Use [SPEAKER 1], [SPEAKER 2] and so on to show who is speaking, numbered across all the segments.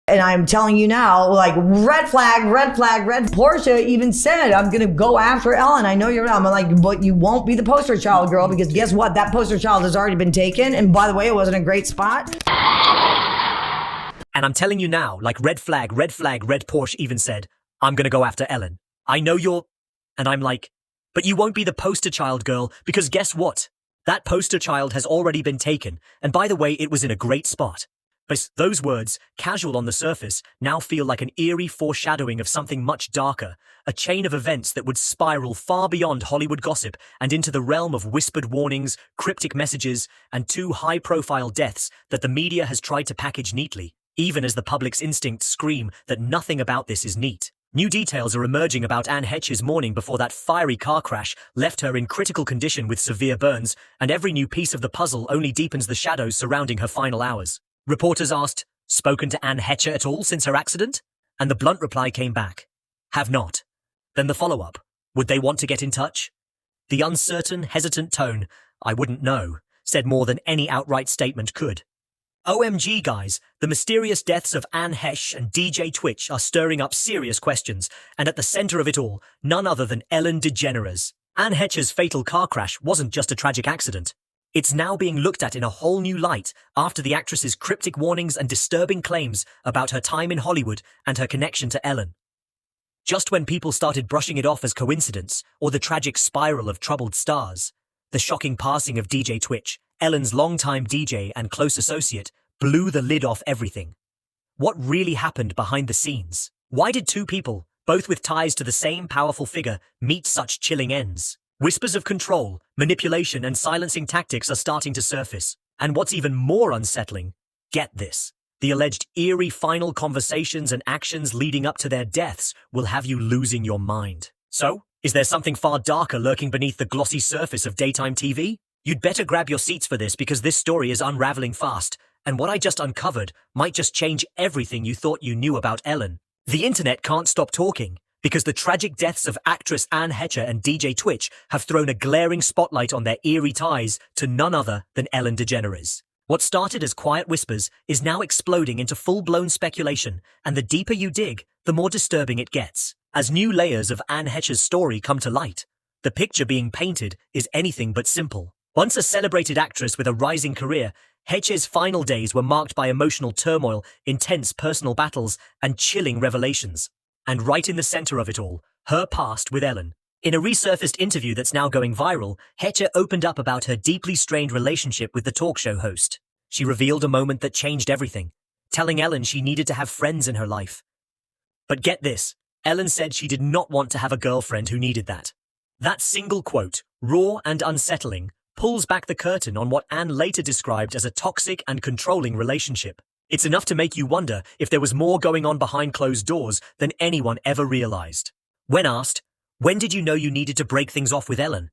[SPEAKER 1] And I'm telling you now, like, red flag, red flag, red. Portia even said, I'm going to go after Ellen. I know you're not. I'm like, but you won't be the poster child, girl, because guess what? That poster child has already been taken. And by the way, it wasn't a great spot.
[SPEAKER 2] And I'm telling you now, like, red flag, red Porsche even said, I'm going to go after Ellen. I know you're... And I'm like, but you won't be the poster child, girl, because guess what? That poster child has already been taken. And by the way, it was in a great spot. But those words, casual on the surface, now feel like an eerie foreshadowing of something much darker, a chain of events that would spiral far beyond Hollywood gossip and into the realm of whispered warnings, cryptic messages, and two high-profile deaths that the media has tried to package neatly, even as the public's instincts scream that nothing about this is neat. New details are emerging about Anne Heche's morning before that fiery car crash left her in critical condition with severe burns, and every new piece of the puzzle only deepens the shadows surrounding her final hours. Reporters asked, spoken to Anne Heche at all since her accident? And the blunt reply came back, have not. Then the follow-up, would they want to get in touch? The uncertain, hesitant tone, I wouldn't know, said more than any outright statement could. OMG, guys, the mysterious deaths of Anne Heche and DJ Twitch are stirring up serious questions, and at the center of it all, none other than Ellen DeGeneres. Anne Heche's fatal car crash wasn't just a tragic accident. It's now being looked at in a whole new light after the actress's cryptic warnings and disturbing claims about her time in Hollywood and her connection to Ellen. Just when people started brushing it off as coincidence or the tragic spiral of troubled stars, the shocking passing of DJ Twitch, Ellen's longtime DJ and close associate, blew the lid off everything. What really happened behind the scenes? Why did two people, both with ties to the same powerful figure, meet such chilling ends? Whispers of control, manipulation, and silencing tactics are starting to surface. And what's even more unsettling, get this, the alleged eerie final conversations and actions leading up to their deaths will have you losing your mind. So, is there something far darker lurking beneath the glossy surface of daytime TV? You'd better grab your seats for this because this story is unraveling fast, and what I just uncovered might just change everything you thought you knew about Ellen. The internet can't stop talking, because the tragic deaths of actress Anne Heche and DJ Twitch have thrown a glaring spotlight on their eerie ties to none other than Ellen DeGeneres. What started as quiet whispers is now exploding into full-blown speculation, and the deeper you dig, the more disturbing it gets. As new layers of Anne Heche's story come to light, the picture being painted is anything but simple. Once a celebrated actress with a rising career, Heche's final days were marked by emotional turmoil, intense personal battles, and chilling revelations. And right in the center of it all, her past with Ellen. In a resurfaced interview that's now going viral, Heche opened up about her deeply strained relationship with the talk show host. She revealed a moment that changed everything, telling Ellen she needed to have friends in her life. But get this, Ellen said she did not want to have a girlfriend who needed that. That single quote, raw and unsettling, pulls back the curtain on what Anne later described as a toxic and controlling relationship. It's enough to make you wonder if there was more going on behind closed doors than anyone ever realized. When asked, when did you know you needed to break things off with Ellen?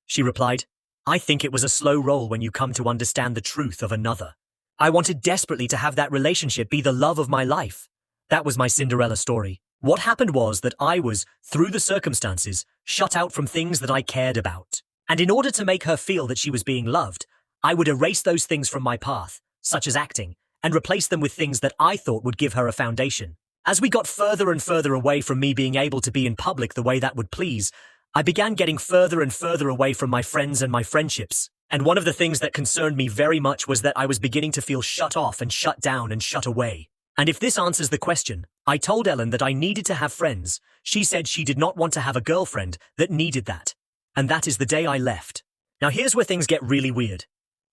[SPEAKER 2] She replied, I think it was a slow roll when you come to understand the truth of another. I wanted desperately to have that relationship be the love of my life. That was my Cinderella story. What happened was that I was, through the circumstances, shut out from things that I cared about. And in order to make her feel that she was being loved, I would erase those things from my path, such as acting, and replace them with things that I thought would give her a foundation. As we got further and further away from me being able to be in public the way that would please, I began getting further and further away from my friends and my friendships. And one of the things that concerned me very much was that I was beginning to feel shut off and shut down and shut away. And if this answers the question, I told Ellen that I needed to have friends. She said she did not want to have a girlfriend that needed that. And that is the day I left. Now here's where things get really weird.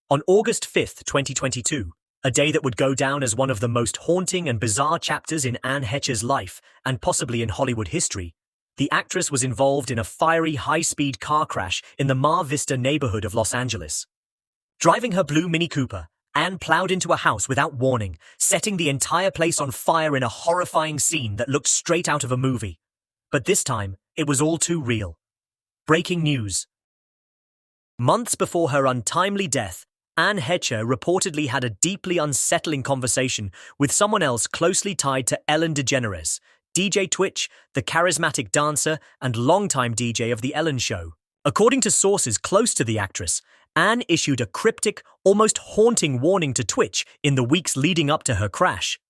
[SPEAKER 2] On August 5th, 2022, a day that would go down as one of the most haunting and bizarre chapters in Anne Heche's life, and possibly in Hollywood history, the actress was involved in a fiery, high-speed car crash in the Mar Vista neighborhood of Los Angeles. Driving her blue Mini Cooper, Anne plowed into a house without warning, setting the entire place on fire in a horrifying scene that looked straight out of a movie. But this time, it was all too real. Breaking news. Months before her untimely death, Anne Heche reportedly had a deeply unsettling conversation with someone else closely tied to Ellen DeGeneres, DJ Twitch, the charismatic dancer and longtime DJ of The Ellen Show. According to sources close to the actress, Anne issued a cryptic, almost haunting warning to Twitch in the weeks leading up to her crash.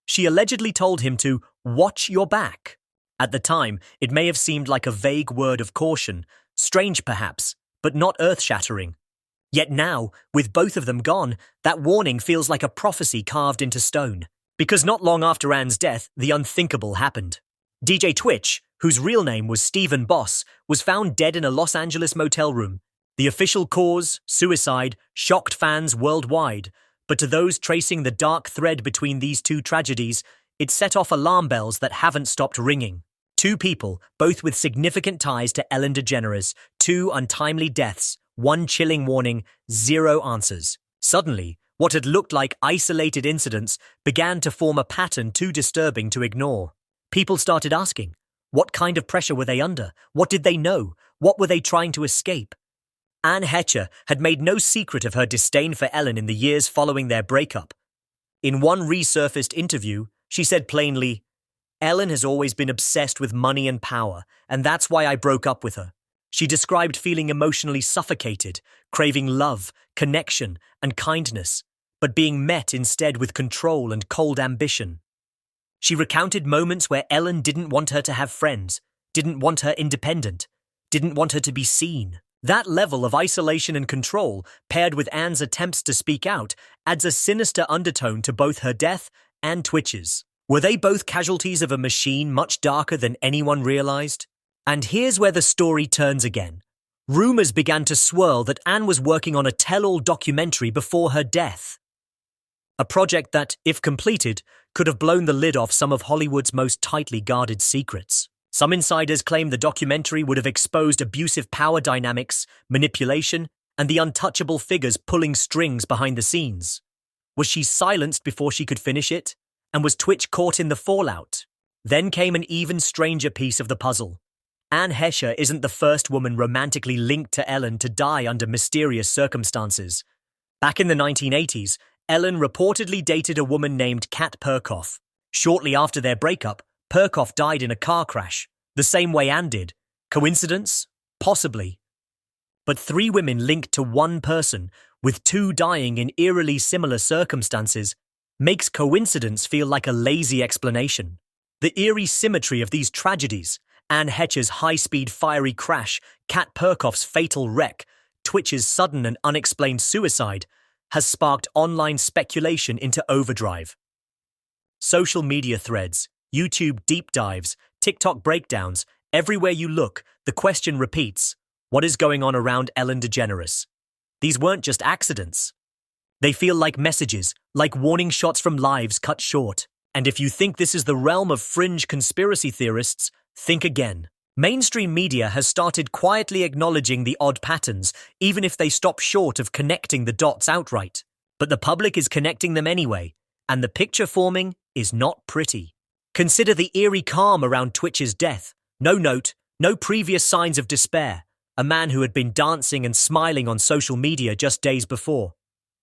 [SPEAKER 2] She allegedly told him to watch your back. At the time, it may have seemed like a vague word of caution, strange perhaps, but not earth-shattering. Yet now, with both of them gone, that warning feels like a prophecy carved into stone. Because not long after Anne's death, the unthinkable happened. DJ Twitch, whose real name was Stephen Boss, was found dead in a Los Angeles motel room. The official cause, suicide, shocked fans worldwide, but to those tracing the dark thread between these two tragedies, it set off alarm bells that haven't stopped ringing. Two people, both with significant ties to Ellen DeGeneres, two untimely deaths, one chilling warning, zero answers. Suddenly, what had looked like isolated incidents began to form a pattern too disturbing to ignore. People started asking, what kind of pressure were they under? What did they know? What were they trying to escape? Anne Heche had made no secret of her disdain for Ellen in the years following their breakup. In one resurfaced interview, she said plainly, "Ellen has always been obsessed with money and power, and that's why I broke up with her." She described feeling emotionally suffocated, craving love, connection, and kindness, but being met instead with control and cold ambition. She recounted moments where Ellen didn't want her to have friends, didn't want her independent, didn't want her to be seen. That level of isolation and control, paired with Anne's attempts to speak out, adds a sinister undertone to both her death and Twitch's. Were they both casualties of a machine much darker than anyone realized? And here's where the story turns again. Rumors began to swirl that Anne was working on a tell-all documentary before her death. A project that, if completed, could have blown the lid off some of Hollywood's most tightly guarded secrets. Some insiders claim the documentary would have exposed abusive power dynamics, manipulation, and the untouchable figures pulling strings behind the scenes. Was she silenced before she could finish it? And was Twitch caught in the fallout? Then came an even stranger piece of the puzzle. Anne Heche isn't the first woman romantically linked to Ellen to die under mysterious circumstances. Back in the 1980s, Ellen reportedly dated a woman named Kat Perkoff. Shortly after their breakup, Perkoff died in a car crash, the same way Anne did. Coincidence? Possibly. But three women linked to one person, with two dying in eerily similar circumstances, makes coincidence feel like a lazy explanation. The eerie symmetry of these tragedies, Anne Heche's high-speed fiery crash, Kat Perkoff's fatal wreck, Twitch's sudden and unexplained suicide, has sparked online speculation into overdrive. Social media threads, YouTube deep dives, TikTok breakdowns, everywhere you look, the question repeats, what is going on around Ellen DeGeneres? These weren't just accidents. They feel like messages, like warning shots from lives cut short. And if you think this is the realm of fringe conspiracy theorists, think again. Mainstream media has started quietly acknowledging the odd patterns, even if they stop short of connecting the dots outright. But the public is connecting them anyway, and the picture forming is not pretty. Consider the eerie calm around Twitch's death. No note, no previous signs of despair. A man who had been dancing and smiling on social media just days before.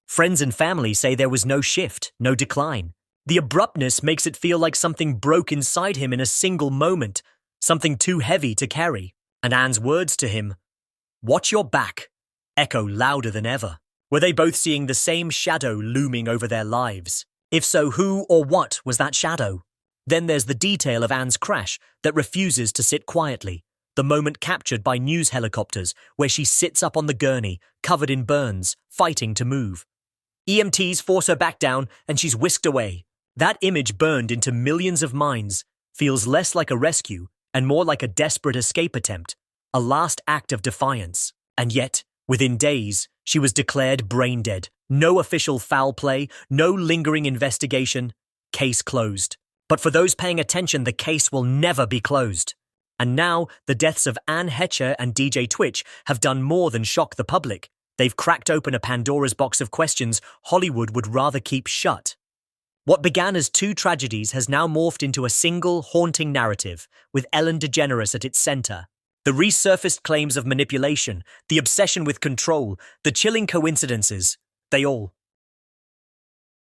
[SPEAKER 2] Friends and family say there was no shift, no decline. The abruptness makes it feel like something broke inside him in a single moment, something too heavy to carry. And Anne's words to him, "Watch your back," echo louder than ever. Were they both seeing the same shadow looming over their lives? If so, who or what was that shadow? Then there's the detail of Anne's crash that refuses to sit quietly. The moment captured by news helicopters where she sits up on the gurney, covered in burns, fighting to move. EMTs force her back down and she's whisked away. That image burned into millions of minds, feels less like a rescue and more like a desperate escape attempt, a last act of defiance. And yet, within days, she was declared brain dead. No official foul play, no lingering investigation. Case closed. But for those paying attention, the case will never be closed. And now, the deaths of Anne Heche and DJ Twitch have done more than shock the public. They've cracked open a Pandora's box of questions Hollywood would rather keep shut. What began as two tragedies has now morphed into a single, haunting narrative, with Ellen DeGeneres at its center. The resurfaced claims of manipulation, the obsession with control, the chilling coincidences, they all